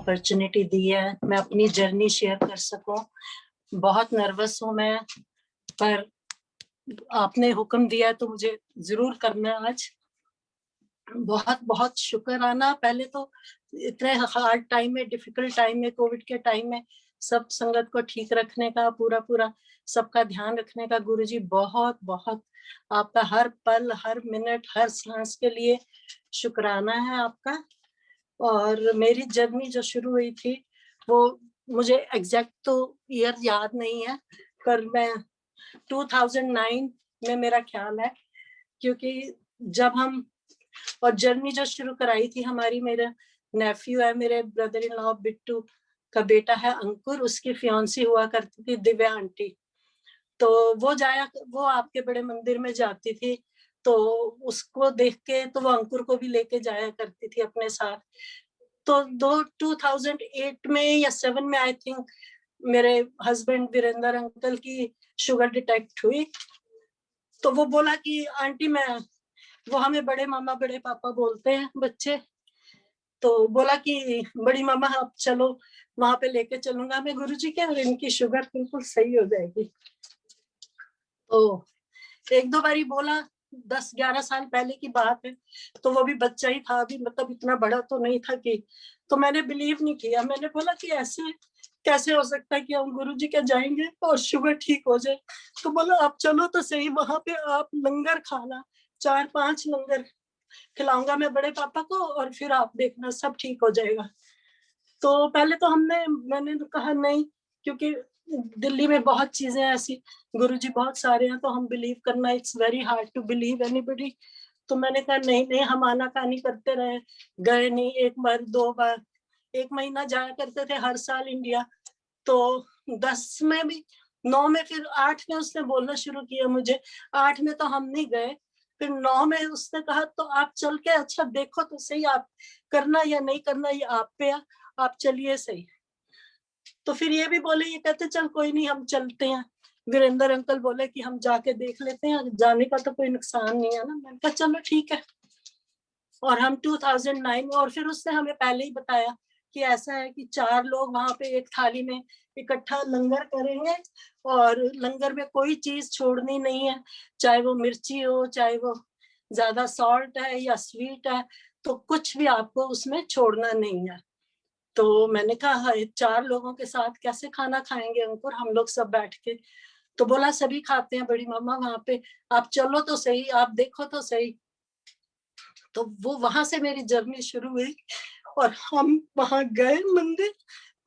Opportunity दी है, मैं अपनी जर्नी शेयर कर सकूं। बहुत नर्वस हूं मैं, पर आपने हुक्म दिया तो मुझे जरूर करना है आज। बहुत बहुत शुक्राना। पहले तो इतने हार्ड टाइम में, डिफिकल्ट टाइम में, कोविड के टाइम में सब संगत को ठीक रखने का, पूरा पूरा सबका ध्यान रखने का, गुरुजी बहुत बहुत आपका हर पल, हर मिनट, हर सांस के लिए शुक्राना है आपका। और मेरी जर्नी जो शुरू हुई थी वो मुझे एग्जैक्ट तो ईयर याद नहीं है, पर मैं 2009 में मेरा ख्याल है, क्योंकि जब हम और जर्नी जो शुरू कराई थी हमारी, मेरा नेफ्यू है, मेरे ब्रदर इन लॉ बिट्टू का बेटा है अंकुर, उसकी फियांसी हुआ करती थी दिव्या आंटी। तो वो आपके बड़े मंदिर में जाती थी, तो उसको देख के तो वो अंकुर को भी लेके जाया करती थी अपने साथ। तो 2008 में या 7 में आई थिंक मेरे हस्बैंड वीरेंद्र अंकल की शुगर डिटेक्ट हुई। तो वो बोला कि आंटी वो हमें बड़े मामा बड़े पापा बोलते हैं बच्चे, तो बोला कि बड़ी मामा आप चलो, वहां पे लेके चलूंगा मैं गुरुजी के, और इनकी शुगर बिल्कुल सही हो जाएगी। तो एक दो बारी बोला, 10-11 साल पहले की बात है, तो वो भी बच्चा ही था अभी, मतलब इतना बड़ा तो नहीं था कि, तो मैंने बिलीव नहीं किया। मैंने बोला कि ऐसे कैसे हो सकता है कि हम गुरुजी के जाएंगे और शुगर ठीक हो जाए। तो बोला आप चलो तो सही, वहां पे आप लंगर खाना, 4-5 लंगर खिलाऊंगा मैं बड़े पापा को, और फिर आप देखना सब ठीक हो जाएगा। तो पहले तो मैंने तो कहा नहीं, क्योंकि दिल्ली में बहुत चीजें ऐसी, गुरुजी बहुत सारे हैं, तो हम बिलीव करना, it's very hard to believe anybody. तो मैंने कहा नहीं नहीं, हम आनाकानी करते रहे, गए नहीं, 1 बार 2 बार, 1 महीना जाया करते थे हर साल इंडिया। तो 10 में भी, 9 में, फिर 8 में उसने बोलना शुरू किया मुझे। 8 में तो हम नहीं गए, फिर 9 में उसने कहा तो आप चल के अच्छा देखो तो सही, आप करना या नहीं करना ये आप पे, आप चलिए सही। तो फिर ये भी बोले, ये कहते चल कोई नहीं हम चलते हैं। वीरेंद्र अंकल बोले कि हम जाके देख लेते हैं, जाने का तो कोई नुकसान नहीं है ना। मैंने कहा चलो ठीक है। और हम 2009 में, और फिर उसने हमें पहले ही बताया कि ऐसा है कि 4 लोग वहां पे एक थाली में इकट्ठा लंगर करेंगे, और लंगर में कोई चीज छोड़नी नहीं है, चाहे वो मिर्ची हो, चाहे वो ज्यादा सॉल्ट है या स्वीट है, तो कुछ भी आपको उसमें छोड़ना नहीं है। तो मैंने कहा 4 लोगों के साथ कैसे खाना खाएंगे अंकुर, हम लोग सब बैठ के। तो बोला सभी खाते हैं बड़ी मामा वहां पे, आप चलो तो सही, आप देखो तो सही। तो वो वहां से मेरी जर्नी शुरू हुई, और हम वहां गए मंदिर,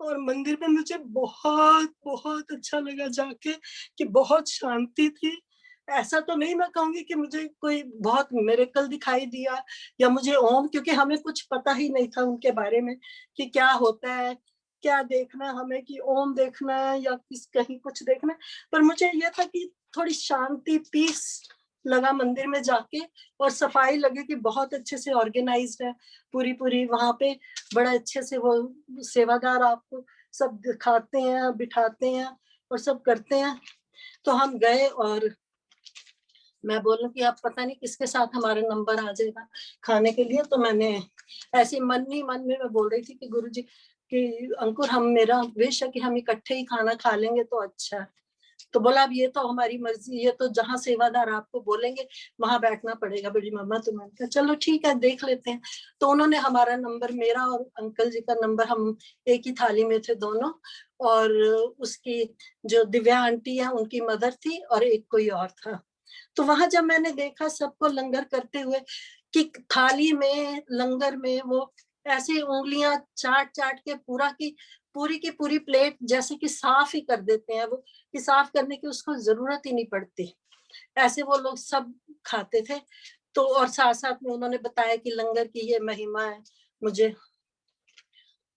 और मंदिर में मुझे बहुत बहुत अच्छा लगा जाके, कि बहुत शांति थी। ऐसा तो नहीं मैं कहूंगी कि मुझे कोई बहुत मिरेकल दिखाई दिया, या मुझे ओम, क्योंकि हमें कुछ पता ही नहीं था उनके बारे में कि क्या होता है, क्या देखना है हमें, कि ओम देखना है या किस कहीं कुछ देखना है। पर मुझे ये था कि थोड़ी शांति, पीस लगा मंदिर में जाके, और सफाई लगे कि बहुत अच्छे से ऑर्गेनाइज्ड है पूरी पूरी वहां पे, बड़ा अच्छे से वो सेवादार आपको सब दिखाते हैं, बिठाते हैं और सब करते हैं। तो हम गए, और मैं बोलूं कि आप पता नहीं किसके साथ हमारा नंबर आ जाएगा खाने के लिए। तो मैंने ऐसे मन ही मन में मैं बोल रही थी कि गुरुजी कि अंकुर, हम, मेरा विश है कि हम इकट्ठे ही खाना खा लेंगे तो अच्छा है। तो बोला अब ये तो हमारी मर्जी, ये तो जहाँ सेवादार आपको बोलेंगे वहां बैठना पड़ेगा बड़ी मामा। तो मैंने कहा चलो ठीक है, देख लेते हैं। तो उन्होंने हमारा नंबर, मेरा और अंकल जी का नंबर, हम एक ही थाली में थे दोनों, और उसकी जो दिव्या आंटी है उनकी मदर थी, और एक कोई और था। तो वहां जब मैंने देखा सबको लंगर करते हुए, कि थाली में, लंगर में वो ऐसे उंगलियां चाट चाट के पूरी की पूरी प्लेट जैसे कि साफ ही कर देते हैं वो, कि साफ करने की उसको जरूरत ही नहीं पड़ती, ऐसे वो लोग सब खाते थे। तो और साथ साथ में उन्होंने बताया कि लंगर की ये महिमा है मुझे।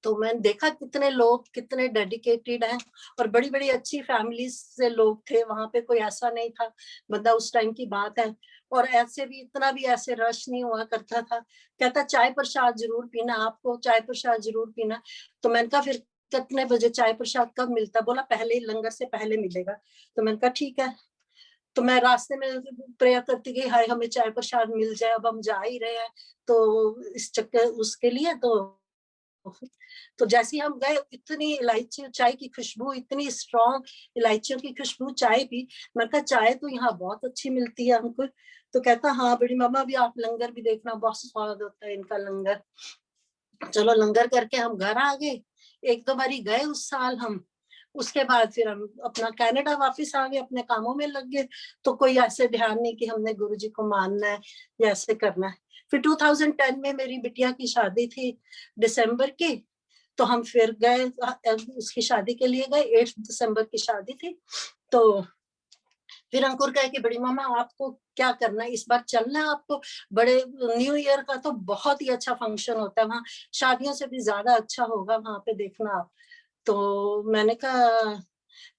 तो मैंने देखा कितने लोग कितने डेडिकेटेड हैं, और बड़ी बड़ी अच्छी फैमिलीज से लोग थे वहां पे, कोई ऐसा नहीं था, मतलब उस टाइम की बात है। और ऐसे भी इतना भी ऐसे रश नहीं हुआ करता था। कहता चाय प्रसाद जरूर पीना, आपको चाय प्रसाद जरूर पीना। तो मैंने कहा फिर कितने बजे चाय प्रसाद कब मिलता? बोला पहले ही, लंगर से पहले मिलेगा। तो मैंने कहा ठीक है। तो मैं रास्ते में प्रेयर करती गई, हाय हमें चाय प्रसाद मिल जाए, अब हम जा ही रहे हैं तो इस चक्कर उसके लिए। तो तो जैसे हम गए, इतनी इलायची चाय की खुशबू, इतनी स्ट्रॉन्ग इलायचियों की खुशबू, चाय पी। मैंने कहा चाय तो यहाँ बहुत अच्छी मिलती है अंकुर। तो कहता हाँ बड़ी मामा, भी आप लंगर भी देखना, बहुत स्वाद होता है इनका लंगर। चलो लंगर करके हम घर आ गए। एक दो बारी गए उस साल हम। उसके बाद फिर हम अपना कनाडा वापस आ गए, अपने कामों में लग गए। तो कोई ऐसे ध्यान नहीं कि हमने गुरुजी को मानना है या ऐसे करना है। फिर 2010 में मेरी बिटिया की शादी थी दिसंबर की। तो हम फिर गए, उसकी शादी के लिए गए। 8 दिसंबर की शादी थी। तो फिर अंकुर कहे कि बड़ी मामा आपको क्या करना है इस बार, चलना है आपको? बड़े न्यू ईयर का तो बहुत ही अच्छा फंक्शन होता है वहाँ, शादियों से भी ज्यादा अच्छा होगा वहां पे, देखना आप। तो मैंने कहा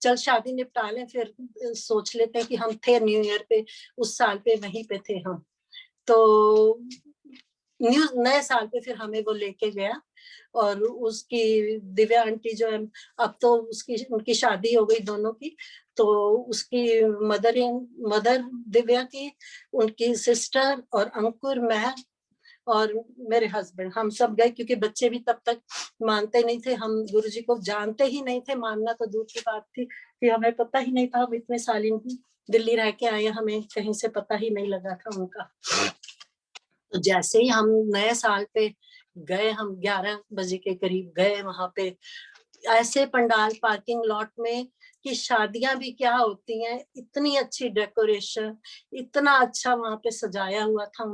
चल शादी निपटा लें, फिर सोच लेते हैं कि हम थे न्यू ईयर पे, उस साल पे वहीं पे थे हम। तो नए साल पे फिर हमें वो लेके गया। और उसकी दिव्या आंटी जो है, अब तो उसकी उनकी शादी हो गई दोनों की। तो उसकी मदर दिव्या की, उनकी सिस्टर और अंकुर, मैं और मेरे हस्बैंड, हम सब गए। क्योंकि बच्चे भी तब तक मानते नहीं थे, हम गुरुजी को जानते ही नहीं थे, मानना तो दूर की बात थी कि हमें पता ही नहीं था। हम इतने साल दिल्ली रह के आए, हमें कहीं से पता ही नहीं लगा था उनका। तो जैसे ही हम नए साल पे गए, हम 11 बजे के करीब गए वहां पे, ऐसे पंडाल पार्किंग लॉट में कि शादियां भी क्या होती हैं, इतनी अच्छी डेकोरेशन, इतना अच्छा वहां पे सजाया हुआ था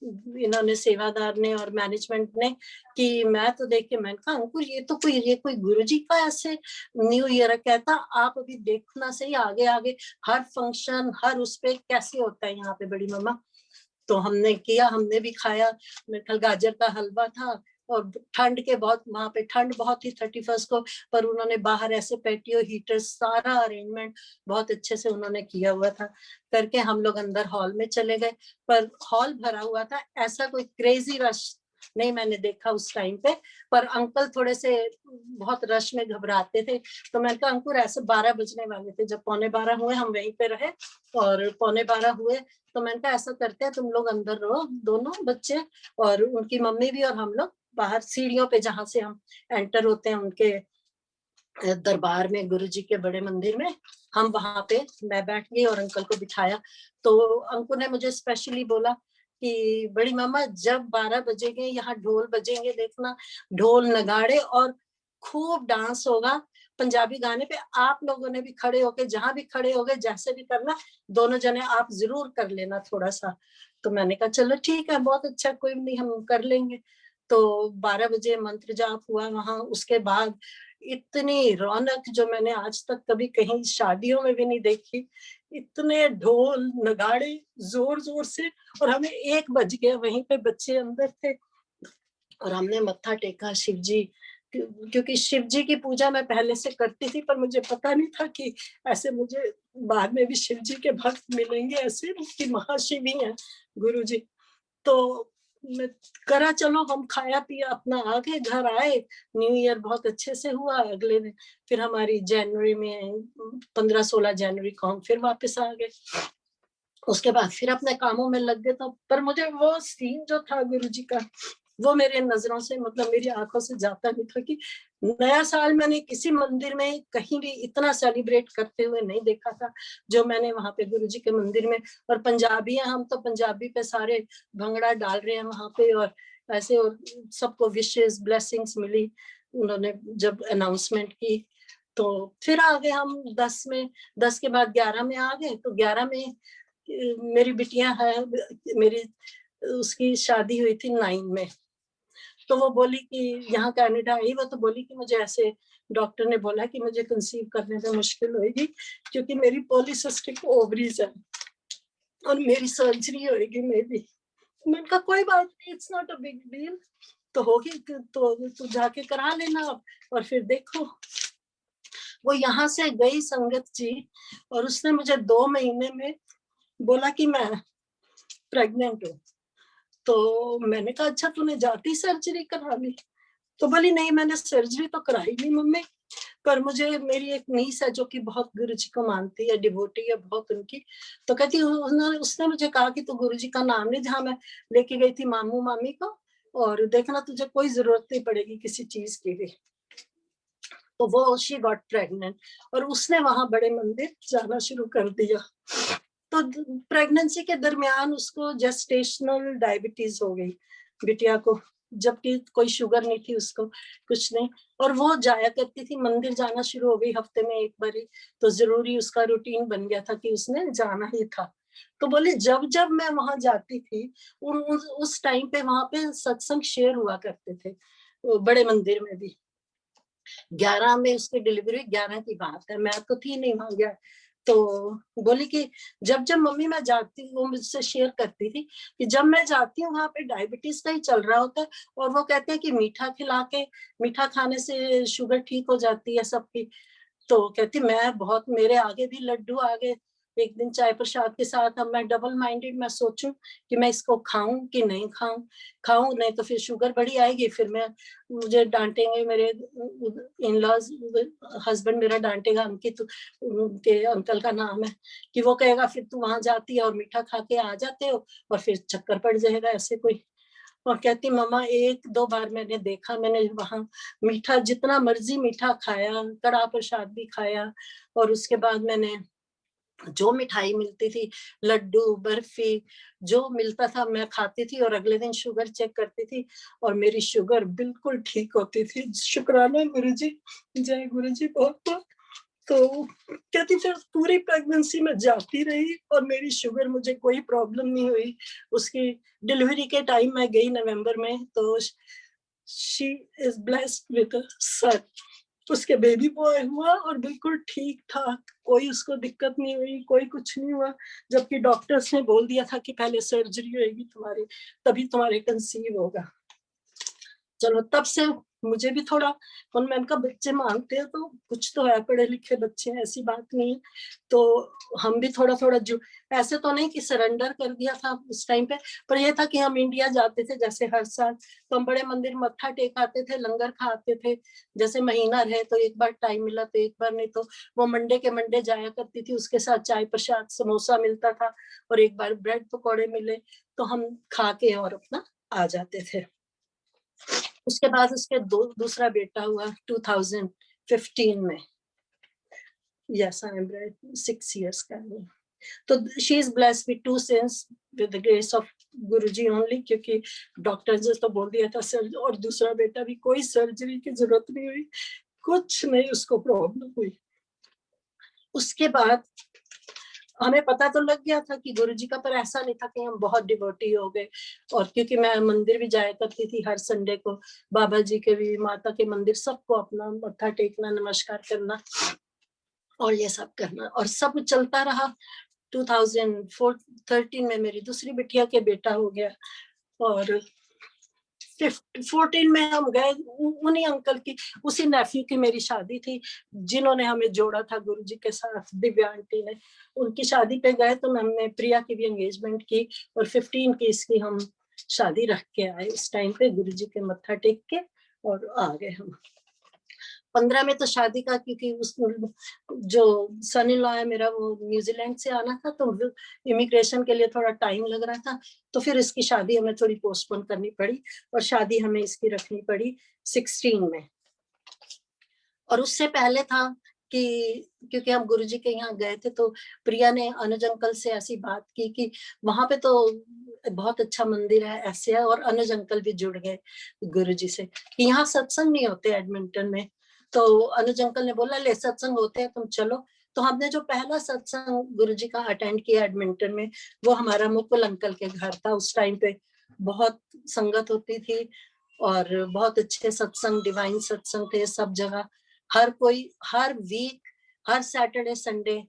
इन्होंने, सेवादार ने और मैनेजमेंट ने, कि मैं तो देख के मैंने कहा अंकुर ये कोई गुरुजी का ऐसे न्यू ईयर है। कहता आप अभी देखना सही, आगे आगे हर फंक्शन हर उस पे कैसे होता है यहाँ पे बड़ी मम्मा। तो हमने किया, हमने भी खाया। मेरे ख्याल गाजर का हलवा था। और ठंड के बहुत, वहां पे ठंड बहुत ही 31 को। पर उन्होंने बाहर ऐसे पैटियो हीटर, सारा अरेंजमेंट बहुत अच्छे से उन्होंने किया हुआ था। करके हम लोग अंदर हॉल में चले गए। पर हॉल भरा हुआ था, ऐसा कोई क्रेजी रश नहीं मैंने देखा उस टाइम पे। पर अंकल थोड़े से बहुत रश में घबराते थे। तो मैंने कहा अंकुर ऐसे 12 बजने वाले थे, जब 11:45 हुए हम वहीं पे रहे। और 11:45 हुए तो मैंने कहा ऐसा करते हैं, तुम लोग अंदर रहो, दोनों बच्चे और उनकी मम्मी भी, और हम लोग बाहर सीढ़ियों पे, जहां से हम एंटर होते हैं उनके दरबार में, गुरुजी के बड़े मंदिर में, हम वहां पे, मैं बैठ गई और अंकल को बिठाया। तो अंकुर ने मुझे स्पेशली बोला कि बड़ी मामा जब 12 बजेंगे यहाँ ढोल बजेंगे, देखना ढोल नगाड़े, और खूब डांस होगा पंजाबी गाने पे। आप लोगों ने भी खड़े होके, जहां भी खड़े होगे, जैसे भी करना, दोनों जने आप जरूर कर लेना थोड़ा सा। तो मैंने कहा चलो ठीक है, बहुत अच्छा, कोई नहीं, हम कर लेंगे। तो 12 बजे मंत्र जाप हुआ वहां। उसके बाद इतनी रौनक जो मैंने आज तक कभी कहीं शादियों में भी नहीं देखी। इतने ढोल नगाड़े जोर जोर से। और हमें 1 बज गया, वहीं पे बच्चे अंदर थे और हमने मत्था टेका शिव जी, क्योंकि शिव जी की पूजा मैं पहले से करती थी, पर मुझे पता नहीं था कि ऐसे मुझे बाद में भी शिव जी के भक्त मिलेंगे, ऐसे कि महाशिव ही हैं गुरु जी। तो मैं करा, चलो हम खाया पिया अपना आ गए, घर आए। न्यू ईयर बहुत अच्छे से हुआ। अगले दिन फिर हमारी जनवरी में 15-16 जनवरी को हम फिर वापस आ गए। उसके बाद फिर अपने कामों में लग गए। तो पर मुझे वो सीन जो था गुरुजी का, वो मेरे नजरों से, मतलब मेरी आंखों से जाता नहीं था। कि नया साल मैंने किसी मंदिर में कहीं भी इतना सेलिब्रेट करते हुए नहीं देखा था जो मैंने वहां पे गुरुजी के मंदिर में। और पंजाबी हैं हम, तो पंजाबी पे सारे भंगड़ा डाल रहे हैं वहां पे, और ऐसे, और सबको विशेष ब्लेसिंग्स मिली उन्होंने जब अनाउंसमेंट की। तो फिर आ गए हम 10 में, 10 के बाद 11 में आ गए। तो 11 में मेरी बिटिया है, मेरी उसकी शादी हुई थी 9 में। तो वो बोली कि यहाँ कनाडा आई, वो तो बोली कि मुझे ऐसे डॉक्टर ने बोला कि मुझे कंसीव करने में मुश्किल होगी, क्योंकि मेरी पॉलीसिस्टिक ओवरीज है और मेरी सर्जरी होगी मेरी। मैंने कहा कोई बात नहीं, it's not a big deal, तो होगी तो जाके करा लेना आप, और फिर देखो। वो यहाँ से गई संगत जी, और उसने मुझे 2 महीने में बोला कि मैं प्रेग्नेंट हूँ। तो मैंने कहा अच्छा तूने जाती सर्जरी करा ली? तो बोली नहीं, मैंने सर्जरी तो कराई नहीं मम्मी, पर मुझे, मेरी एक नीस है जो कि बहुत गुरुजी को मानती है, डिवोटी है बहुत उनकी। तो कहती उसने मुझे कहा कि तू गुरुजी का नाम ले, जहाँ मैं लेके गई थी मामू मामी को, और देखना तुझे कोई जरूरत नहीं पड़ेगी किसी चीज की भी। तो वो शी गॉट प्रेग्नेंट और उसने वहां बड़े मंदिर जाना शुरू कर दिया। तो प्रेगनेंसी के दरमियान उसको जेस्टेशनल डायबिटीज हो गई बिटिया को, जबकि कोई शुगर नहीं थी उसको, कुछ नहीं। और वो जाया करती थी, मंदिर जाना शुरू हो गई हफ्ते में एक बार ही, तो जरूरी उसका रूटीन बन गया था कि उसने जाना ही था। तो बोले जब जब मैं वहां जाती थी उस टाइम पे वहां पे सत्संग शेयर हुआ करते थे बड़े मंदिर में भी। 11 में उसकी डिलीवरी, 11 की बात है, मैं तो थी नहीं वहां गया। तो बोली कि जब जब मम्मी मैं जाती हूँ, वो मुझसे शेयर करती थी कि जब मैं जाती हूँ वहां पे डायबिटीज का ही चल रहा होता है, और वो कहते हैं कि मीठा खिला के, मीठा खाने से शुगर ठीक हो जाती है सबकी। तो कहती मैं बहुत, मेरे आगे भी लड्डू आ गए एक दिन चाय प्रसाद के साथ। अब मैं डबल माइंडेड, मैं सोचूं कि मैं इसको खाऊं कि नहीं खाऊं, खाऊं नहीं तो फिर शुगर बड़ी आएगी, फिर मैं, मुझे डांटेंगे मेरे इन लॉज, हस्बैंड मेरा डांटेगा, अंकित उनके अंकल का नाम है, कि वो कहेगा फिर तू वहां जाती है और मीठा खा के आ जाते हो और फिर चक्कर पड़ जाएगा ऐसे कोई। और कहती मम्मा एक दो बार मैंने देखा, मैंने वहां मीठा जितना मर्जी मीठा खाया, कड़ा प्रसाद भी खाया, और उसके बाद मैंने जो मिठाई मिलती थी, लड्डू बर्फी जो मिलता था मैं खाती थी, और अगले दिन शुगर चेक करती थी और मेरी शुगर बिल्कुल ठीक होती थी। शुक्राना गुरुजी, जय गुरुजी बहुत बहुत। तो कहती फिर पूरी प्रेगनेंसी में जाती रही और मेरी शुगर, मुझे कोई प्रॉब्लम नहीं हुई। उसकी डिलीवरी के टाइम मैं गई नवंबर में, तो she is blessed with a son, उसके बेबी बॉय हुआ और बिल्कुल ठीक ठाक, कोई उसको दिक्कत नहीं हुई, कोई कुछ नहीं हुआ। जबकि डॉक्टर्स ने बोल दिया था कि पहले सर्जरी होगी तुम्हारी, तभी तुम्हारे कंसीव होगा। चलो तब से मुझे भी थोड़ा, उनमें उनका बच्चे मांगते हैं तो कुछ तो है, पढ़े लिखे बच्चे हैं, ऐसी बात नहीं है। तो हम भी थोड़ा थोड़ा जो, ऐसे तो नहीं कि सरेंडर कर दिया था उस टाइम पे, पर यह था कि हम इंडिया जाते थे जैसे हर साल, तो हम बड़े मंदिर मत्था टेक आते थे, लंगर खाते थे। जैसे महीना रहे तो एक बार टाइम मिला तो एक बार, नहीं तो वो मंडे के मंडे जाया करती थी, उसके साथ चाय प्रसाद समोसा मिलता था, और एक बार ब्रेड पकौड़े मिले तो हम खा के और अपना आ जाते थे। उसके बाद उसके दूसरा बेटा हुआ 2015 में। यस आई एम 6 years का है। तो she is blessed with 2 sons with the grace of Guruji only, क्योंकि डॉक्टर ने तो बोल दिया था सर, और दूसरा बेटा भी कोई सर्जरी की जरूरत नहीं हुई, कुछ नहीं उसको प्रॉब्लम हुई। उसके बाद हमें पता तो लग गया था कि गुरुजी का, पर ऐसा नहीं था कि हम बहुत डिवोटी हो गए। और क्योंकि मैं मंदिर भी जाया करती थी हर संडे को, बाबा जी के भी, माता के मंदिर, सबको अपना मत्था टेकना, नमस्कार करना और ये सब करना, और सब चलता रहा। 2013 में मेरी दूसरी बिटिया के बेटा हो गया, और 14 में हम गए उन्हीं अंकल की, उसी नेफ्यू की मेरी शादी थी, जिन्होंने हमें जोड़ा था गुरुजी के साथ, दिव्या आंटी ने। उनकी शादी पे गए तो हमने प्रिया की भी एंगेजमेंट की, और 15 की इसकी हम शादी रख के आए उस टाइम पे, गुरुजी के मत्था टेक के और आ गए हम। 15 में तो शादी का, क्योंकि उस जो सन इन लॉ है मेरा, वो न्यूजीलैंड से आना था, तो इमिग्रेशन के लिए थोड़ा टाइम लग रहा था, तो फिर इसकी शादी हमें थोड़ी पोस्टपोन करनी पड़ी, और शादी हमें इसकी रखनी पड़ी 16 में। और उससे पहले था कि क्योंकि हम गुरुजी के यहाँ गए थे, तो प्रिया ने अनुज अंकल से ऐसी बात की कि वहां पे तो बहुत अच्छा मंदिर है ऐसे है, और अनुज अंकल भी जुड़ गए गुरुजी से कि यहाँ सत्संग नहीं होते एडमिंटन में। तो अनुज अंकल ने बोला ले सत्संग होते हैं, तुम चलो। तो हमने जो पहला सत्संग गुरुजी का अटेंड किया एडमिंटन में, वो हमारा मुकुल अंकल के घर था। उस टाइम पे बहुत संगत होती थी और बहुत अच्छे सत्संग, डिवाइन सत्संग थे सब जगह। हर कोई हर वीक, हर सैटरडे संडे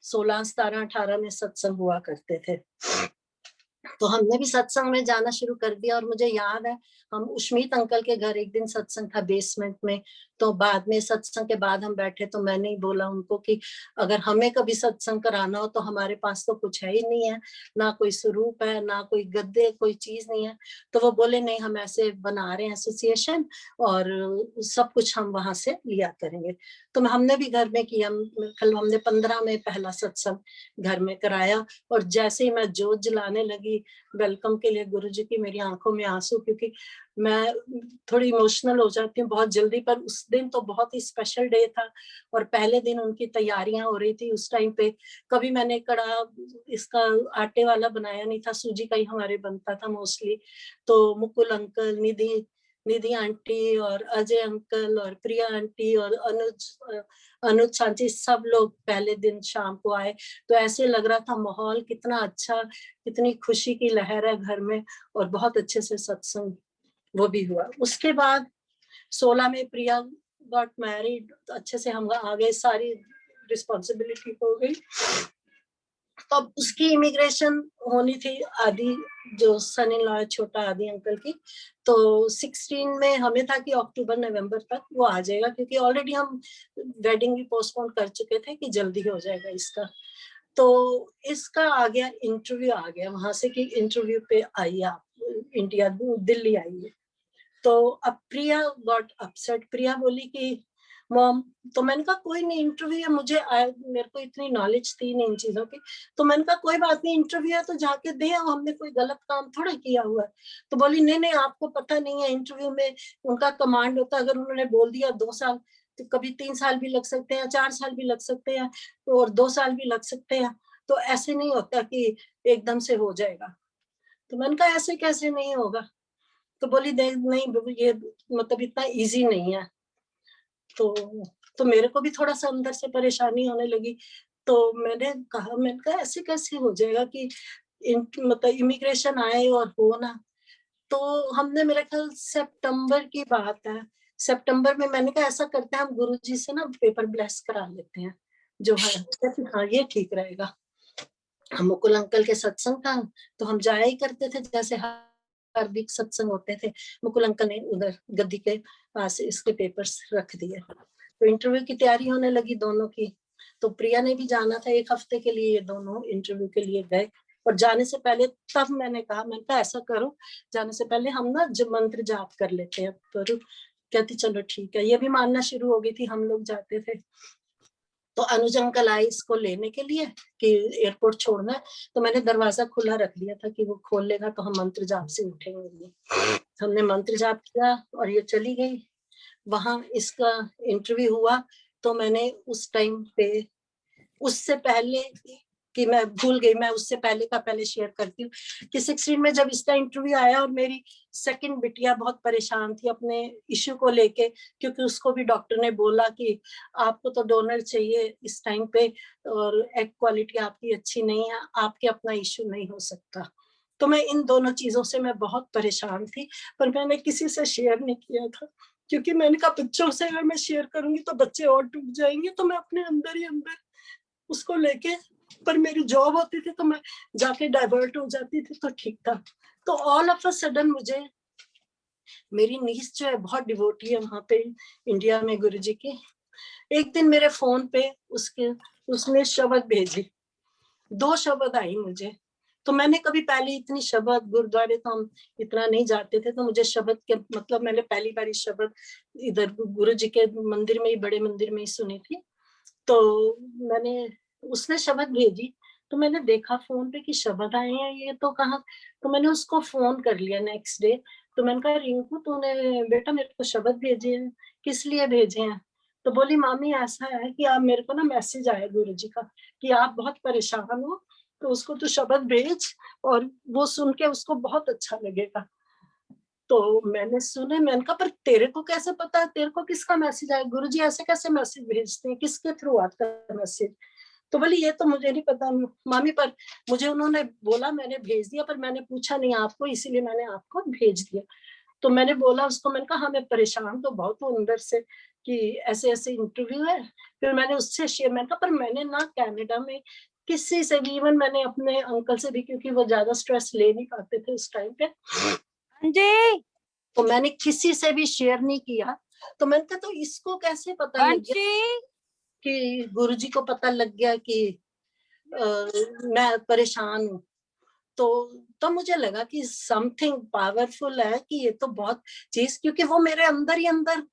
16, 17, 18 में सत्संग हुआ करते थे। तो हमने भी सत्संग में जाना शुरू कर दिया। और मुझे याद है हम उश्मीत अंकल के घर एक दिन सत्संग था बेसमेंट में, तो बाद में सत्संग के बाद हम बैठे तो मैंने ही बोला उनको कि अगर हमें कभी सत्संग कराना हो तो हमारे पास तो कुछ है ही नहीं है, ना कोई स्वरूप है, ना कोई गद्दे, कोई चीज नहीं है। तो वो बोले नहीं, हम ऐसे बना रहे हैं एसोसिएशन और सब कुछ हम वहां से लिया करेंगे। तो हमने भी घर में किया, कल हमने 15 में पहला सत्संग घर में कराया। और जैसे ही मैं जोत जलाने लगी वेलकम के लिए गुरुजी की, मेरी आंखों में आंसू, क्योंकि मैं थोड़ी इमोशनल हो जाती हूँ बहुत जल्दी, पर उस दिन तो बहुत ही स्पेशल डे था और पहले दिन उनकी तैयारियां हो रही थी। उस टाइम पे कभी मैंने कड़ा इसका आटे वाला बनाया नहीं था, सूजी का ही हमारे बनता था मोस्टली। तो मुकुल अंकल, निधि निधि आंटी और अजय अंकल और प्रिया आंटी और अनुज चाची सब लोग पहले दिन शाम को आए। तो ऐसे लग रहा था माहौल कितना अच्छा, कितनी खुशी की लहर है घर में, और बहुत अच्छे से सत्संग वो भी हुआ। उसके बाद 16 में प्रिया गॉट मैरिड, अच्छे से हम आ गए, सारी रिस्पॉन्सिबिलिटी हो गई। तब उसकी इमिग्रेशन होनी थी, आदि जो सन इन लॉ छोटा आदि अंकल की। तो 16 में हमें था कि अक्टूबर नवंबर तक वो आ जाएगा, क्योंकि ऑलरेडी हम वेडिंग भी पोस्टपोन कर चुके थे कि जल्दी हो जाएगा इसका। तो इसका आ गया इंटरव्यू, आ गया वहां से कि इंटरव्यू पे आई आप इंडिया, दिल्ली आई है। तो अब प्रिया गॉट अपसेट, प्रिया बोली कि मॉम, तो मैंने कहा कोई नहीं, इंटरव्यू है, मेरे को इतनी नॉलेज थी नहीं इन चीजों की। तो मैंने कहा कोई बात नहीं, इंटरव्यू है तो जाके दे, हमने कोई गलत काम थोड़ा किया हुआ है। तो बोली नहीं नहीं, आपको पता नहीं है, इंटरव्यू में उनका कमांड होता है, अगर उन्होंने बोल दिया 2 साल, तो कभी 3 साल भी लग सकते हैं, 4 साल भी लग सकते हैं, और 2 साल भी लग सकते हैं। तो ऐसे नहीं होता कि एकदम से हो जाएगा। तो मैंने कहा ऐसे कैसे नहीं होगा। तो बोली नहीं, ये मतलब इतना इजी नहीं है। तो मेरे को भी थोड़ा सा अंदर से परेशानी होने लगी। तो मैंने कहा ऐसे कैसे हो जाएगा कि मतलब इमिग्रेशन आए और हो ना। तो हमने, मेरे ख्याल सितंबर की बात है, सितंबर में मैंने कहा ऐसा करते हैं, हम गुरुजी से ना पेपर ब्लेस करा लेते हैं जो है। हाँ ये ठीक रहेगा। हम मुकुल अंकल के सत्संग था तो हम जाया ही करते थे, जैसे हर वीक सत्संग होते थे। मुकुल अंकल ने उधर गद्दी के पास इसके पेपर्स रख दिए। तो इंटरव्यू की तैयारी होने लगी दोनों की। तो प्रिया ने भी जाना था 1 हफ्ते के लिए, ये दोनों इंटरव्यू के लिए गए। और जाने से पहले तब मैंने कहा ऐसा करो, जाने से पहले हम ना मंत्र जाप कर लेते हैं। तो कहती चलो ठीक है, ये भी मानना शुरू हो गई थी, हम लोग जाते थे। तो अनुज अंकल आए इसको लेने के लिए कि एयरपोर्ट छोड़ना है। तो मैंने दरवाजा खुला रख दिया था कि वो खोल लेगा तो हम मंत्र जाप से उठेंगे। हमने मंत्र जाप किया और ये चली गई। वहां इसका इंटरव्यू हुआ। तो मैंने उस टाइम पे, उससे पहले कि मैं भूल गई, मैं उससे पहले का पहले शेयर करती हूँ कि 16 में जब इसका इंटरव्यू आया और मेरी सेकंड बिटिया बहुत परेशान थी अपने इश्यू को लेके, क्योंकि उसको भी डॉक्टर ने बोला कि आपको तो डोनर चाहिए इस टाइम पे, और एग क्वालिटी आपकी अच्छी नहीं है, आपके अपना इश्यू नहीं हो सकता। तो मैं इन दोनों चीजों से मैं बहुत परेशान थी, पर मैंने किसी से शेयर नहीं किया था, क्योंकि मैंने कहा बच्चों से अगर मैं शेयर करूंगी तो बच्चे और टूट जाएंगे। तो मैं अपने अंदर ही अंदर उसको लेके, पर मेरी जॉब होती थी तो मैं जाके डाइवर्ट हो जाती थी, तो ठीक था। तो ऑल ऑफ अ सडन मुझे, मेरी नीस जो है बहुत डिवोटी है वहां पे इंडिया में गुरुजी की, एक दिन मेरे फोन पे उसने शब्द भेजी, 2 शब्द आई मुझे। तो मैंने कभी पहले इतनी शब्द, गुरुद्वारे तो हम इतना नहीं जाते थे, तो मुझे शब्द के मतलब मैंने पहली बार शब्द इधर गुरु जी के मंदिर में ही, बड़े मंदिर में ही सुनी थी। तो मैंने, उसने शब्द भेजी, तो मैंने देखा फोन पे कि शब्द आए हैं, ये तो कहाँ। तो मैंने उसको फोन कर लिया नेक्स्ट डे। तो मैंने कहा रिंकू तूने बेटा मेरे को शब्द भेजे हैं, किस लिए भेजे हैं। तो बोली मामी ऐसा है कि आप, मेरे को ना मैसेज आया गुरु जी का कि आप बहुत परेशान हो, तो उसको तू शब्द भेज और वो सुन के उसको बहुत अच्छा लगेगा। तो मैंने सुने, मैंने कहा पर तेरे को कैसे पता है, तेरे को किसका मैसेज आया, गुरुजी ऐसे कैसे मैसेज भेजते हैं, किसके थ्रू आता है मैसेज। तो बोली ये तो मुझे नहीं पता मामी, पर मुझे उन्होंने बोला, मैंने भेज दिया, पर मैंने पूछा नहीं आपको, इसीलिए मैंने आपको भेज दिया। तो मैंने बोला उसको, मैंने कहा हाँ मैं परेशान तो बहुत हूँ अंदर से कि ऐसे ऐसे इंटरव्यू है। फिर मैंने उससे शेयर, मैंने कहा पर मैंने ना कनाडा में किसी से भी, इवन मैंने अपने अंकल से भी, क्योंकि वो ज्यादा स्ट्रेस ले नहीं पाते थे उस टाइम पे, जी तो मैंने किसी से भी शेयर नहीं किया। तो मैंने कहा तो इसको कैसे पता लग गया कि गुरुजी को पता लग गया कि मैं परेशान हूँ। तो मुझे लगा कि समथिंग पावरफुल है, कि ये तो बहुत चीज, क्योंकि वो मेरे अंदर ही अंदर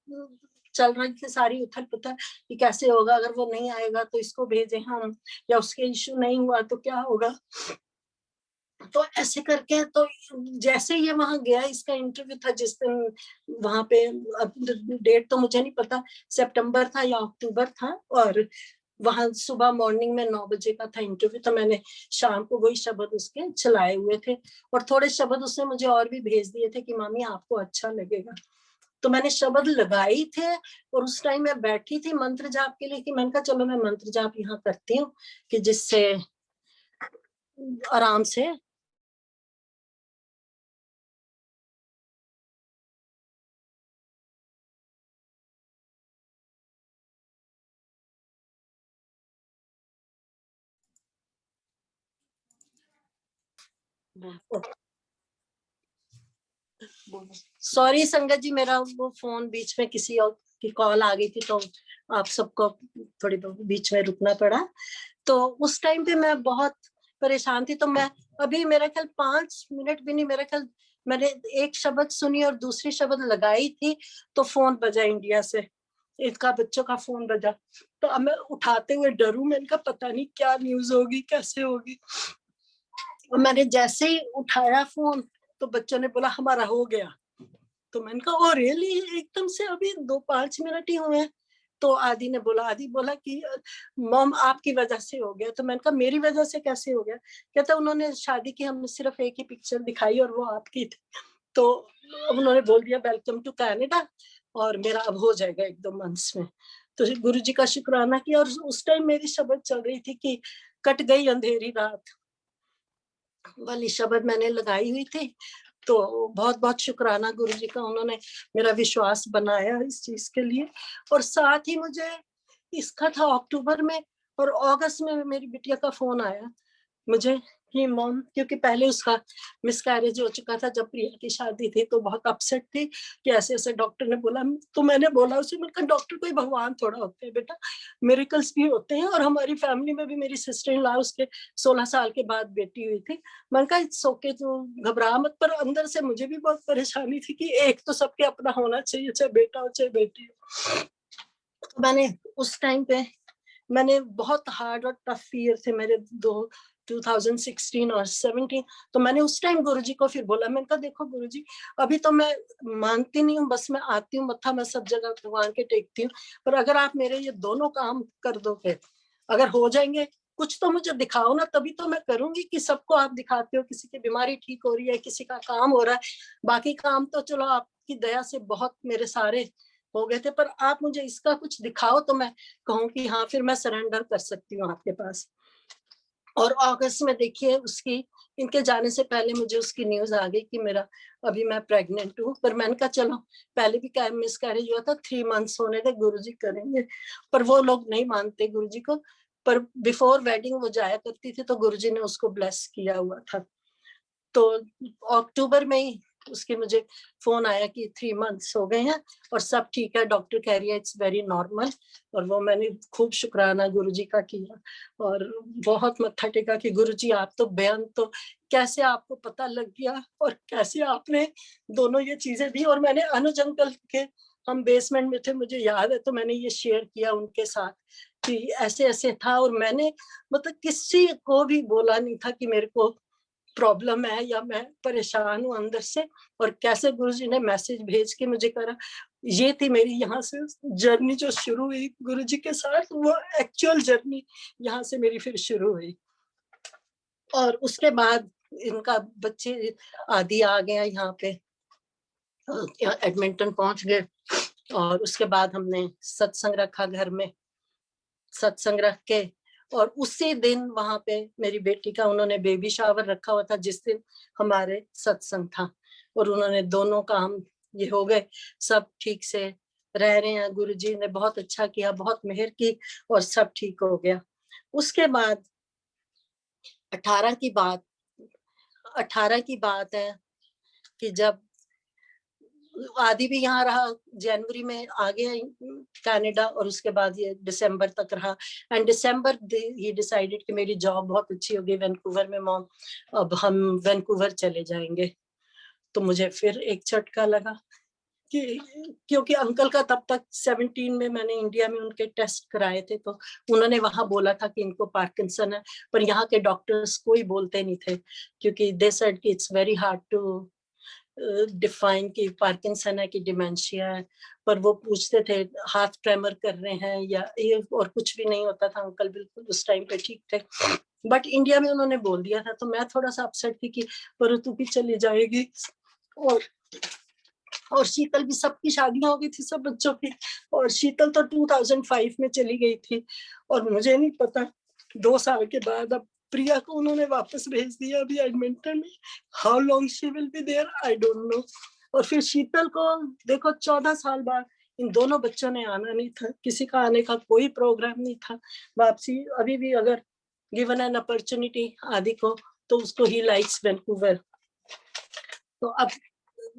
चल रही थी सारी उथल पुथल कि कैसे होगा, अगर वो नहीं आएगा तो इसको भेजे हम, या उसके इश्यू नहीं हुआ तो क्या होगा। तो ऐसे करके तो जैसे ये वहां गया, इसका इंटरव्यू था जिस दिन वहां पे, अब डेट तो मुझे नहीं पता, सितंबर था या अक्टूबर था, और वहां सुबह मॉर्निंग में 9 बजे का था इंटरव्यू। तो मैंने शाम को वही शब्द उसके चलाए हुए थे, और थोड़े शब्द उसने मुझे और भी भेज दिए थे कि मामी आपको अच्छा लगेगा। तो मैंने शब्द लगाई थे, और उस टाइम मैं बैठी थी मंत्र जाप के लिए, कि मैंने कहा चलो मैं मंत्र जाप यहाँ करती हूँ, कि जिससे आराम से सॉरी संगत जी, मेरा वो फोन बीच में किसी और की कॉल आ गई थी, तो आप सबको थोड़ी बीच में रुकना पड़ा। तो उस टाइम पे मैं बहुत परेशान थी। तो मैं अभी मेरा ख्याल 5 मिनट भी नहीं, मेरा ख्याल मैंने एक शब्द सुनी और दूसरी शब्द लगाई थी, तो फोन बजा इंडिया से, इनका बच्चों का फोन बजा। तो अब मैं उठाते हुए डरू, मैंने कहा पता नहीं क्या न्यूज होगी, कैसे होगी। और मैंने जैसे ही उठाया फोन, तो बच्चों ने बोला हमारा हो गया। तो मैंने कहा ओ रियली, एकदम से अभी 2-5 मिनट ही हुए हैं। तो आदि बोला कि मॉम आपकी वजह से हो गया। तो मैंने कहा मेरी वजह से कैसे हो गया? कहता उन्होंने शादी की, हमने सिर्फ एक ही पिक्चर दिखाई और वो आपकी थी। तो उन्होंने बोल दिया वेलकम टू कनाडा, और मेरा अब हो जाएगा 1-2 मंथ्स में। तो गुरु जी का शुक्राना किया। और उस टाइम मेरी शब्द चल रही थी कि कट गई अंधेरी रात वाली शब्द मैंने लगाई हुई थी। तो बहुत बहुत शुक्राना गुरु जी का, उन्होंने मेरा विश्वास बनाया इस चीज के लिए। और साथ ही मुझे इसका था अक्टूबर में, और अगस्त में मेरी बिटिया का फोन आया मुझे कि मॉम, क्योंकि पहले उसका मिसकैरेज हो चुका था जब प्रिया की शादी थी, तो बहुत अपसेट थी कि ऐसे ऐसे डॉक्टर ने बोला। तो मैंने बोला उसे, मैंने कहा डॉक्टर कोई भगवान थोड़ा होते हैं बेटा, मिरेकल्स भी होते हैं। और हमारी फैमिली में भी मेरी सिस्टर इन लॉ, उसके 16 साल के बाद बेटी हुई थी। मैंने कहा इट्स ओके, तो घबरा मत। पर अंदर से मुझे भी बहुत परेशानी थी कि एक तो सबके अपना होना चाहिए, चाहे बेटा हो चाहे बेटी हो। तो मैंने उस टाइम पे, मैंने बहुत हार्ड और टफ ईयर थे मेरे दो, 2016 और 17। तो मैंने उस टाइम गुरुजी को फिर बोला, मैंने कहा देखो गुरुजी, अभी तो मैं मानती नहीं हूँ, बस मैं आती हूँ, मत्था मैं सब जगह भगवान के टेकती हूँ, पर अगर आप मेरे ये दोनों काम कर दोगे, अगर हो जाएंगे, कुछ तो मुझे दिखाओ ना, तभी तो मैं करूंगी। कि सबको आप दिखाते हो, किसी की बीमारी ठीक हो रही है, किसी का काम हो रहा है, बाकी काम तो चलो आपकी दया से बहुत मेरे सारे हो गए थे, पर आप मुझे इसका कुछ दिखाओ तो मैं कहूँ कि हाँ फिर मैं सरेंडर कर सकती हूँ आपके पास। और अगस्त में देखिए, उसकी इनके जाने से पहले मुझे उसकी न्यूज आ गई कि मेरा अभी मैं प्रेग्नेंट हूँ। पर मैंने कहा चलो, पहले भी मिस कैरेज हुआ था, 3 मंथ्स होने थे, गुरुजी करेंगे। पर वो लोग नहीं मानते गुरुजी को। पर बिफोर वेडिंग वो जाया करती थी, तो गुरुजी ने उसको ब्लेस किया हुआ था। तो अक्टूबर में ही उसके मुझे फोन आया कि 3 मंथ्स हो गए हैं और सब ठीक है, डॉक्टर कह रही है इट्स वेरी नॉर्मल। और वो मैंने खूब शुक्राना गुरुजी का किया, और बहुत मत्था टेका कि गुरुजी आप तो बयान, तो कैसे आपको पता लग गया, और कैसे आपने दोनों ये चीजें दी। और मैंने अनुज अंकल के, हम बेसमेंट में थे मुझे याद है, तो मैंने ये शेयर किया उनके साथ कि ऐसे ऐसे था। और मैंने मतलब किसी को भी बोला नहीं था कि मेरे को प्रॉब्लम है या मैं परेशान हूँ अंदर से। और कैसे गुरुजी ने मैसेज भेज के मुझे करा। ये थी मेरी यहाँ से जर्नी जो शुरू हुई गुरुजी के साथ, वो एक्चुअल जर्नी यहाँ से मेरी फिर शुरू हुई। और उसके बाद इनका बच्चे आदि आ गया यहाँ पे, एडमिंटन पहुंच गए। और उसके बाद हमने सत्संग रखा घर में, सत्संग रख के, और उसी दिन वहां पे मेरी बेटी का उन्होंने बेबी शावर रखा हुआ था जिस दिन हमारे सत्संग था। और उन्होंने दोनों काम ये हो गए, सब ठीक से रह रहे हैं। गुरुजी ने बहुत अच्छा किया, बहुत मेहर की, और सब ठीक हो गया। उसके बाद 18 की बात 18 की बात है कि जब आदि भी यहाँ रहा, जनवरी में आ गया कनाडा, और उसके बाद ये दिसंबर तक रहा। एंड दिसंबर ही डिसाइडेड कि मेरी जॉब बहुत अच्छी होगी वैंकूवर में, मॉम अब हम वैंकूवर चले जाएंगे। तो मुझे फिर एक झटका लगा कि क्योंकि अंकल का तब तक 17 में मैंने इंडिया में उनके टेस्ट कराए थे, तो उन्होंने वहां बोला था कि इनको पार्किंसन है, पर यहाँ के डॉक्टर्स कोई बोलते नहीं थे, क्योंकि दे सेड कि it's very hard to define कि पार्किंसन है कि डिमेंशिया है। पर वो पूछते थे हाथ ट्रेमर कर रहे हैं या ये, और कुछ भी नहीं होता था। अंकल बिल्कुल उस टाइम पे ठीक थे, बट इंडिया में उन्होंने बोल दिया था। तो मैं थोड़ा सा अपसेट थी कि पर तू भी चली जाएगी, और शीतल भी, सबकी शादियां हो गई थी सब बच्चों की, और शीतल तो 2005 में चली गई थी, और मुझे नहीं पता 2 साल के बाद अब प्रिया को उन्होंने वापस भेज दिया अभी एडमिंटन में। How long she will be there I don't know. और फिर शीतल को देखो 14 साल बाद इन दोनों बच्चों ने आना नहीं था, किसी का आने का कोई प्रोग्राम नहीं था वापसी। अभी भी अगर गिवन एन अपॉर्चुनिटी आदि को, तो उसको ही लाइक्स वैंकूवर। तो अब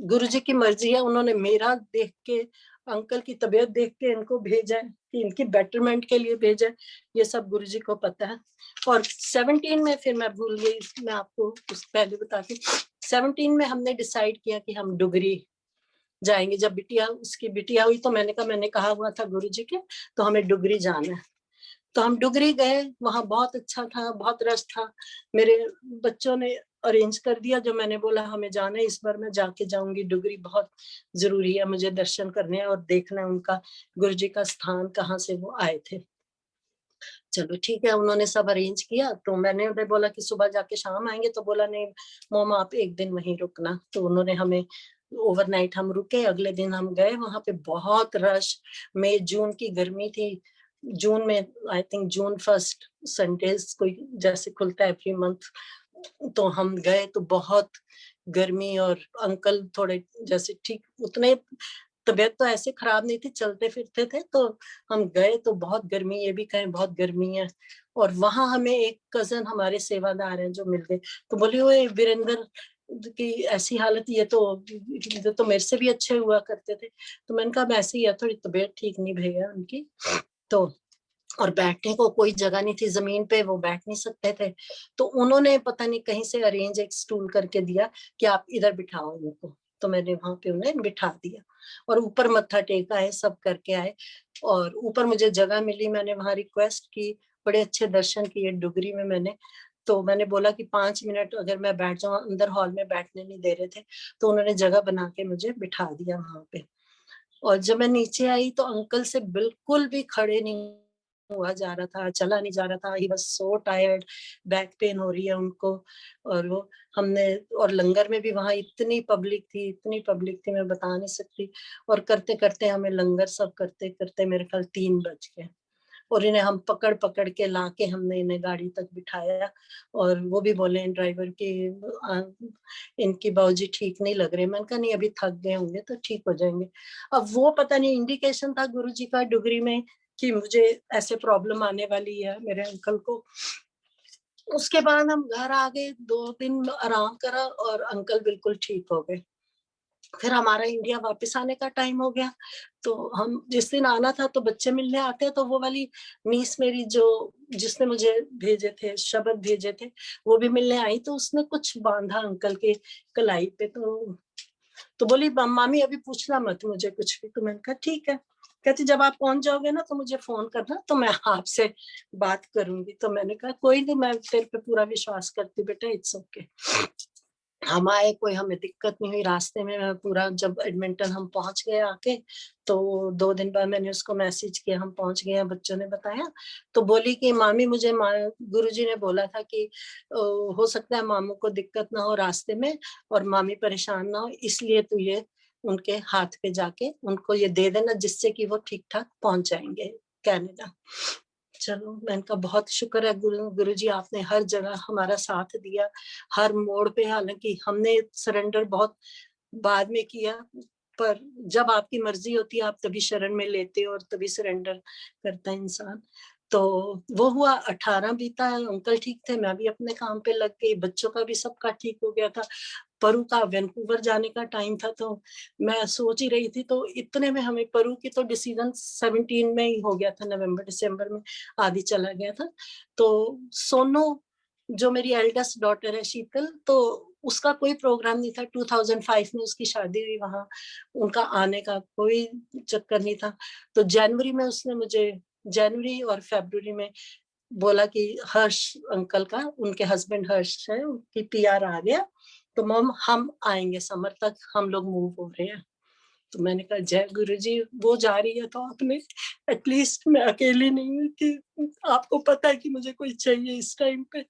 गुरुजी की मर्जी है, उन्होंने मेरा देख के, अंकल की तबीयत देख के इनको भेजा है कि इनकी बेटरमेंट के लिए भेजा है, ये सब गुरुजी को पता है। और 17 में फिर मैं भूल गई, मैं आपको उस पहले बताती। 17 में हमने डिसाइड किया कि हम डुगरी जाएंगे। जब बिटिया, उसकी बिटिया हुई, तो मैंने कहा हुआ था गुरुजी के, तो हमें डुगरी जाना है। तो हम डुगरी गए, वहां बहुत अच्छा था, बहुत रश था। मेरे बच्चों ने अरेंज कर दिया, जो मैंने बोला हमें जाना है, इस बार मैं जाके जाऊंगी डुगरी, बहुत जरूरी है मुझे दर्शन करने और देखना है उनका गुरु जी का स्थान, कहाँ से वो आए थे। चलो ठीक है, उन्होंने सब अरेंज किया। तो मैंने उन्हें बोला कि सुबह जाके शाम आएंगे, तो बोला नहीं मोम आप एक दिन वहीं रुकना। तो उन्होंने हमें ओवरनाइट हम रुके, अगले दिन हम गए। वहां पे बहुत रश, मई जून की गर्मी थी। जून में आई थिंक जून 1 संडेज कोई जैसे खुलता है एवरी मंथ, तो हम गए तो बहुत गर्मी, और अंकल थोड़े जैसे ठीक उतने, तबीयत तो ऐसे खराब नहीं थी, चलते फिरते थे। तो हम गए तो बहुत गर्मी, ये भी कहें बहुत गर्मी है। और वहां हमें एक कजन हमारे सेवादार हैं जो मिल गए, तो बोले वो वीरेंद्र की ऐसी हालत, ये तो मेरे से भी अच्छे हुआ करते थे। तो मैंने कहा ऐसे ही है, थोड़ी तबीयत ठीक नहीं भैया उनकी। तो और बैठने को कोई जगह नहीं थी, जमीन पे वो बैठ नहीं सकते थे। तो उन्होंने पता नहीं कहीं से अरेंज एक स्टूल करके दिया कि आप इधर बिठाओ इनको। तो मैंने वहां पे उन्हें बिठा दिया, और ऊपर मत्था टेका है, सब करके आए। और ऊपर मुझे जगह मिली, मैंने वहां रिक्वेस्ट की, बड़े अच्छे दर्शन किए डुगरी में मैंने। तो मैंने बोला कि 5 मिनट अगर मैं बैठ जाऊं, अंदर हॉल में बैठने नहीं दे रहे थे, तो उन्होंने जगह बना के मुझे बिठा दिया वहां पे। और जब मैं नीचे आई तो अंकल से बिल्कुल भी खड़े नहीं हुआ जा रहा था, चला नहीं जा रहा था। He was so tired, back pain हो रही है उनको। और वो हमने, और लंगर में भी वहां इतनी पब्लिक थी, इतनी पब्लिक थी मैं बता नहीं सकती। और करते करते हमें लंगर सब करते करते मेरे ख्याल 3 बज गए। और इन्हें हम पकड़ पकड़ के लाके हमने इन्हें गाड़ी तक बिठाया। और वो भी बोले ड्राइवर की इनकी बाबूजी ठीक नहीं लग रहे। मैंने कहा नहीं, अभी थक गए होंगे तो ठीक हो जाएंगे। अब वो पता नहीं इंडिकेशन था गुरुजी का डुगरी में कि मुझे ऐसे प्रॉब्लम आने वाली है मेरे अंकल को। उसके बाद हम घर आ गए, 2 दिन आराम करा और अंकल बिल्कुल ठीक हो गए। फिर हमारा इंडिया वापस आने का टाइम हो गया। तो हम जिस दिन आना था, तो बच्चे मिलने आते हैं, तो वो वाली नीस मेरी जो, जिसने मुझे भेजे थे, शब्द भेजे थे, वो भी मिलने आई। तो उसने कुछ बांधा अंकल के कलाई पे। तो बोली मामी अभी पूछना मत मुझे कुछ भी। तो मैंने कहा ठीक है। कहती जब आप पहुंच जाओगे ना तो मुझे फोन करना, तो मैं आपसे बात करूंगी। तो मैंने कहा कोई नहीं, मैं तेरे पे पूरा विश्वास करती बेटा, इट्स ओके। हम आए, कोई हमें दिक्कत नहीं हुई रास्ते में। मैं पूरा, जब एडमिंटन हम पहुंच गए आके, तो 2 दिन बाद मैंने उसको मैसेज किया हम पहुंच गए हैं, बच्चों ने बताया। तो बोली कि मामी मुझे गुरुजी ने बोला था कि हो सकता है मामू को दिक्कत ना हो रास्ते में और मामी परेशान ना हो, इसलिए तू ये उनके हाथ पे जाके उनको ये दे देना, जिससे कि वो ठीक ठाक पहुंच जाएंगे कनाडा। चलो, मैं इनका बहुत शुक्र है गुरु जी, आपने हर जगह हमारा साथ दिया, हर मोड़ पे। हालांकि हमने सरेंडर बहुत बाद में किया, पर जब आपकी मर्जी होती है आप तभी शरण में लेते हो और तभी सरेंडर करता है इंसान। तो वो हुआ, 18 बीता है, अंकल ठीक थे, मैं भी अपने काम पे लग गई, बच्चों का भी सबका ठीक हो गया था। परु का वैंकूवर जाने का टाइम था, तो मैं सोच ही रही थी। तो इतने में हमें परु की तो डिसीजन 17 में ही हो गया था, नवंबर दिसंबर में आदि चला गया था। तो सोनो जो मेरी एल्डेस्ट डॉटर है शीतल, तो उसका कोई प्रोग्राम नहीं था। 2005 में उसकी शादी हुई, वहाँ उनका आने का कोई चक्कर नहीं था। तो जनवरी में उसने मुझे, जनवरी और फरवरी में बोला कि हर्ष अंकल का, उनके हस्बैंड हर्ष है, उनकी पीआर आ गया, तो मम हम आएंगे समर तक, हम लोग मूव हो रहे हैं। तो मैंने कहा जय गुरु जी, वो जा रही है तो आपने एटलीस्ट, मैं अकेली नहीं हूँ कि आपको पता है कि मुझे कोई चाहिए इस टाइम पे।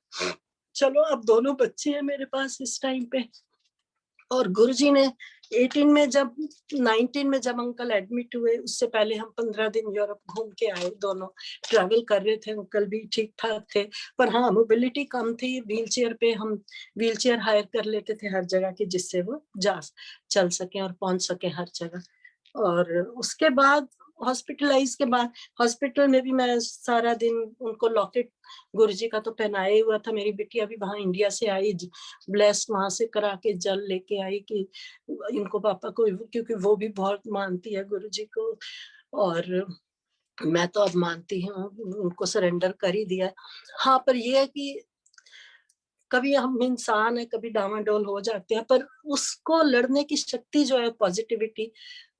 चलो, अब दोनों बच्चे हैं मेरे पास इस टाइम पे। और गुरुजी ने 18 में जब 19 में जब अंकल एडमिट हुए, उससे पहले हम 15 दिन यूरोप घूम के आए, दोनों ट्रैवल कर रहे थे, अंकल भी ठीक ठाक थे, पर हाँ मोबिलिटी कम थी। व्हीलचेयर पे हम व्हीलचेयर हायर कर लेते थे हर जगह की, जिससे वो जा चल सके और पहुंच सके हर जगह। और उसके बाद हॉस्पिटलाइज के बाद हॉस्पिटल में भी मैं सारा दिन उनको लॉकेट गुरुजी का तो पहनाया ही हुआ था। मेरी बिटिया भी वहां इंडिया से आई, ब्लेस्ड वहां से करा के जल लेके आई कि इनको पापा को, क्योंकि वो भी बहुत मानती है गुरुजी को, और मैं तो अब मानती हूँ, उनको सरेंडर कर ही दिया। हाँ, पर ये है कि कभी हम इंसान है, कभी डामाडोल हो जाते हैं, पर उसको लड़ने की शक्ति जो है, पॉजिटिविटी,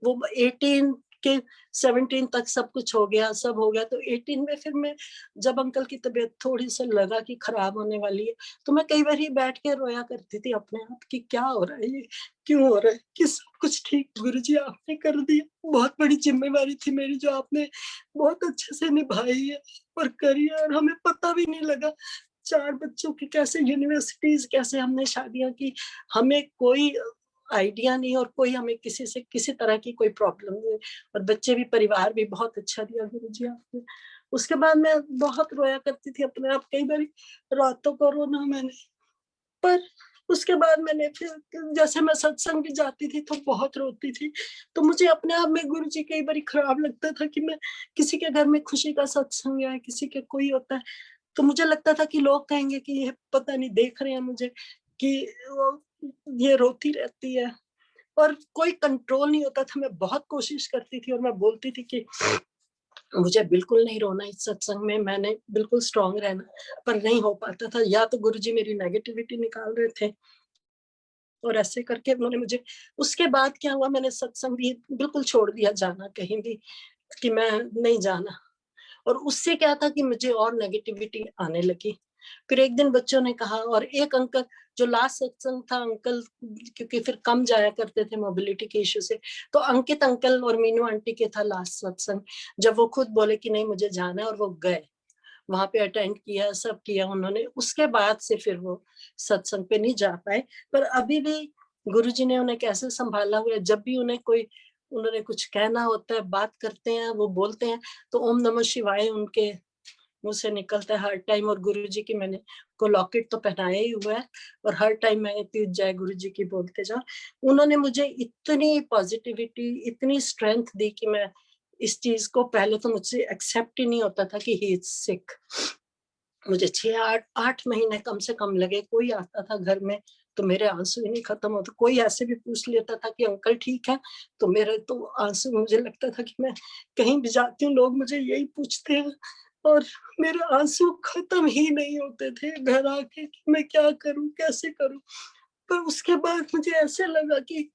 वो 18 के 17 तक सब कुछ हो गया, सब हो गया। तो 18 में फिर मैं, जब अंकल की तबीयत थोड़ी सी लगा कि खराब होने वाली है, तो मैं कई बार ही बैठ के रोया करती थी अपने आप कि क्या हो रहा है, ये क्यों हो रहा है, कि सब कुछ ठीक गुरुजी आपने कर दिया। बहुत बड़ी जिम्मेवारी थी मेरी, जो आपने बहुत अच्छे से निभाई है और करी है, और हमें पता भी नहीं लगा। 4 बच्चों की कैसे यूनिवर्सिटीज, कैसे हमने शादियां की, हमें कोई आइडिया नहीं, और कोई हमें किसी से किसी तरह की कोई प्रॉब्लम नहीं, और बच्चे भी, परिवार भी बहुत अच्छा दिया गुरुजी आपने। उसके बाद मैं बहुत रोया करती थी अपने आप, कई बार रातों को रोना मैंने। पर उसके बाद मैंने फिर, जैसे मैं सत्संग भी जाती थी तो बहुत रोती थी, तो मुझे अपने आप में गुरुजी कई बार खराब लगता था कि मैं किसी के घर में खुशी का सत्संग है, किसी के कोई होता है, तो मुझे लगता था कि लोग कहेंगे कि ये पता नहीं देख रहे हैं मुझे कि ये रोती रहती है, और कोई कंट्रोल नहीं होता था। मैं बहुत कोशिश करती थी और मैं बोलती थी कि मुझे बिल्कुल नहीं रोना इस सत्संग में, मैंने बिल्कुल स्ट्रांग रहना, पर नहीं हो पाता था। या तो गुरुजी मेरी नेगेटिविटी निकाल रहे थे, और ऐसे करके उन्होंने मुझे, उसके बाद क्या हुआ, मैंने सत्संग भी बिल्कुल छोड़ दिया जाना कहीं भी, कि मैं नहीं जाना। और उससे क्या था कि मुझे और नेगेटिविटी आने लगी। फिर एक दिन बच्चों ने कहा, और एक अंकल, जो लास्ट सत्संग था अंकल, क्योंकि फिर कम जाया करते थे मोबिलिटी के इश्यू से, तो अंकित अंकल और मीनू आंटी के था लास्ट सत्संग, जब वो खुद बोले कि नहीं मुझे जाना है, और वो गए वहां पे, अटेंड किया, सब किया उन्होंने। उसके बाद से फिर वो सत्संग पे नहीं जा पाए, पर अभी भी गुरुजी ने उन्हें कैसे संभाला हुआ है। जब भी उन्हें कोई, उन्होंने कुछ कहना होता है, बात करते हैं, वो बोलते हैं, तो ओम नमः शिवाय उनके मुंह से निकलता है हर टाइम। और गुरुजी की मैंने को लॉकेट तो पहनाया ही हुआ है, और हर टाइम मैं इतनी जय गुरुजी की बोलते जाऊं। उन्होंने मुझे इतनी पॉजिटिविटी, इतनी स्ट्रेंथ दी कि मैं इस चीज को, पहले तो मुझसे एक्सेप्ट ही नहीं होता था कि ही इज सिक। मुझे 6-8 महीने कम से कम लगे। कोई आता था घर में तो मेरे आंसू ही नहीं खत्म होते। कोई ऐसे भी पूछ लेता था कि अंकल ठीक है, तो मेरे तो आंसू, मुझे लगता था कि मैं कहीं भी जाती हूँ लोग मुझे यही पूछते हैं, और मेरे आंसू खत्म ही नहीं होते थे घर आके कि मैं क्या करूं, कैसे करूं। पर उसके बाद मुझे ऐसे लगा कि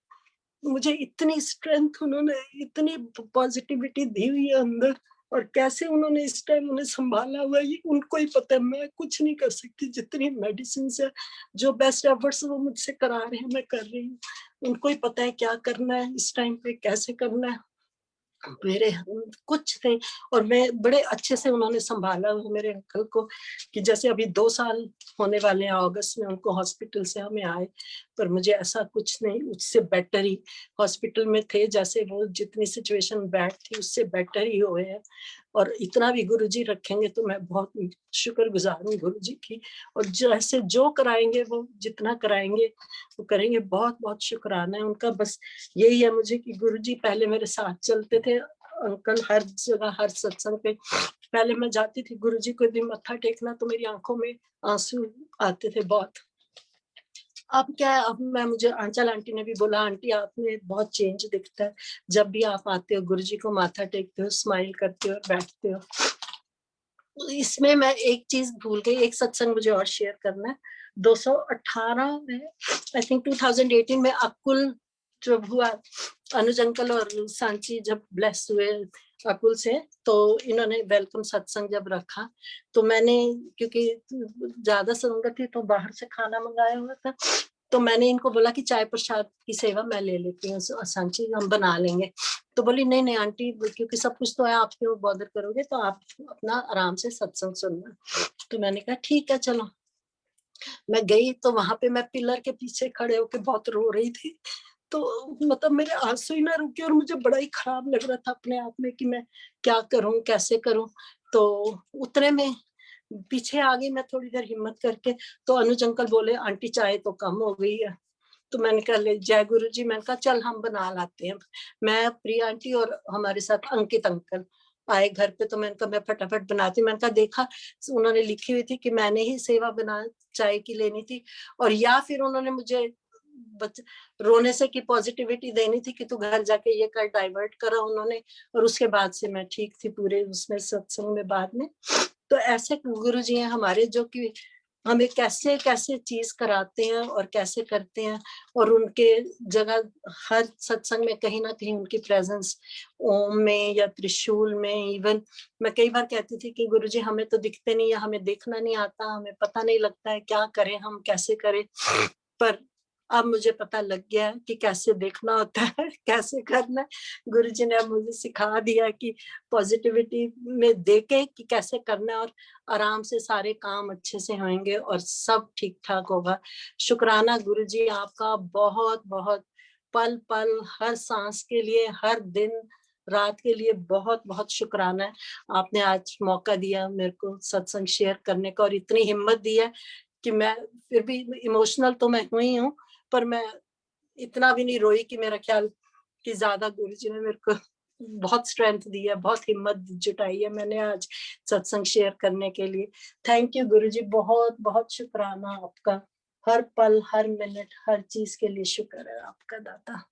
मुझे इतनी स्ट्रेंथ उन्होंने, इतनी पॉजिटिविटी दी हुई है अंदर, और कैसे उन्होंने इस टाइम उन्हें संभाला हुआ है ये उनको ही पता है। मैं कुछ नहीं कर सकती। जितनी मेडिसिन है, जो बेस्ट एफर्ट्स वो मुझसे करा रहे हैं, मैं कर रही हूँ। उनको ही पता है क्या करना है इस टाइम पे, कैसे करना है। मेरे कुछ नहीं, और मैं बड़े अच्छे से उन्होंने संभाला मेरे अंकल को, कि जैसे अभी 2 साल होने वाले हैं अगस्त में उनको हॉस्पिटल से हमें आए, पर मुझे ऐसा कुछ नहीं, उससे बेटर ही हॉस्पिटल में थे। जैसे वो जितनी सिचुएशन बैड थी उससे बेटर ही हुए हैं। और इतना भी गुरुजी रखेंगे तो मैं बहुत शुक्रगुजार हूँ गुरुजी की। और जैसे जो कराएंगे, वो जितना कराएंगे वो करेंगे। बहुत बहुत शुक्राना है उनका। बस यही है मुझे कि गुरुजी पहले मेरे साथ चलते थे। अंकल हर जगह, हर सत्संग पे पहले मैं जाती थी, गुरुजी को भी मत्था टेकना, तो मेरी आंखों में आंसू आते थे बहुत। अब क्या है, अब मैं, मुझे आंचल आंटी ने भी बोला, आंटी आप में बहुत चेंज दिखता है, जब भी आप आते हो गुरुजी को माथा टेकते हो, स्माइल करते हो, बैठते हो। इसमें मैं एक चीज भूल गई, एक सत्संग मुझे और शेयर करना है। 218 में आई थिंक 2018 में अकुल जब हुआ, अनुज अंकल और सांची जब ब्लेस हुए अकुल से, तो इन्होंने वेलकम सत्संग जब रखा, तो मैंने, क्योंकि ज्यादा संगत थी तो बाहर से खाना मंगाया हुआ था, तो मैंने इनको बोला कि चाय प्रसाद की सेवा मैं ले लेती हूँ, सांची हम बना लेंगे। तो बोली नहीं नहीं आंटी, क्योंकि सब कुछ तो है, आप क्यों बॉदर करोगे, तो आप अपना आराम से सत्संग सुनना। तो मैंने कहा ठीक है चलो। मैं गई तो वहां पे मैं पिलर के पीछे खड़े होकर बहुत रो रही थी, तो मतलब मेरे आंसू ही ना रुके, और मुझे बड़ा ही खराब लग रहा था अपने आप में कि मैं क्या करूं, कैसे करूं। तो उतने में पीछे आ गई मैं थोड़ी देर हिम्मत करके, तो अनुज अंकल बोले आंटी चाय तो कम हो गई है। तो मैंने कहा ले जय गुरु जी, मैंने कहा चल हम बना लाते हैं। मैं, प्रिया आंटी और हमारे साथ अंकित अंकल आए घर पे, तो मैंने कहा मैं फटाफट बनाती। मैंने कहा देखा, उन्होंने लिखी हुई थी कि मैंने ही सेवा बना चाय की लेनी थी, और या फिर उन्होंने मुझे रोने से की पॉजिटिविटी देनी थी कि तू घर जाके ये कर, डाइवर्ट करा उन्होंने। और उसके बाद से मैं ठीक थी पूरे उसमें सत्संग में बाद में। तो ऐसे गुरु जी हैं हमारे, जो कि हमें कैसे कैसे चीज कराते हैं और कैसे करते हैं, और उनके जगह हर सत्संग में कहीं ना कहीं उनकी प्रेजेंस, ओम में या त्रिशूल में। इवन मैं कई बार कहती थी कि गुरुजी हमें तो दिखते नहीं है, हमें देखना नहीं आता, हमें पता नहीं लगता है क्या करें, हम कैसे करें। पर अब मुझे पता लग गया है कि कैसे देखना होता है, कैसे करना है। गुरुजी ने अब मुझे सिखा दिया कि पॉजिटिविटी में देके कि कैसे करना है, और आराम से सारे काम अच्छे से होंगे और सब ठीक ठाक होगा। शुक्राना गुरुजी आपका बहुत बहुत, पल पल हर सांस के लिए, हर दिन रात के लिए बहुत बहुत शुक्राना है। आपने आज मौका दिया मेरे को सत्संग शेयर करने का, और इतनी हिम्मत दी है कि मैं, फिर भी इमोशनल तो मैं हुई हूँ, पर मैं इतना भी नहीं रोई कि मेरा ख्याल कि ज्यादा। गुरुजी ने मेरे को बहुत स्ट्रेंथ दी है, बहुत हिम्मत जुटाई है मैंने आज सत्संग शेयर करने के लिए। थैंक यू गुरुजी, बहुत बहुत शुक्राना आपका। हर पल, हर मिनट, हर चीज के लिए शुक्र है आपका दाता।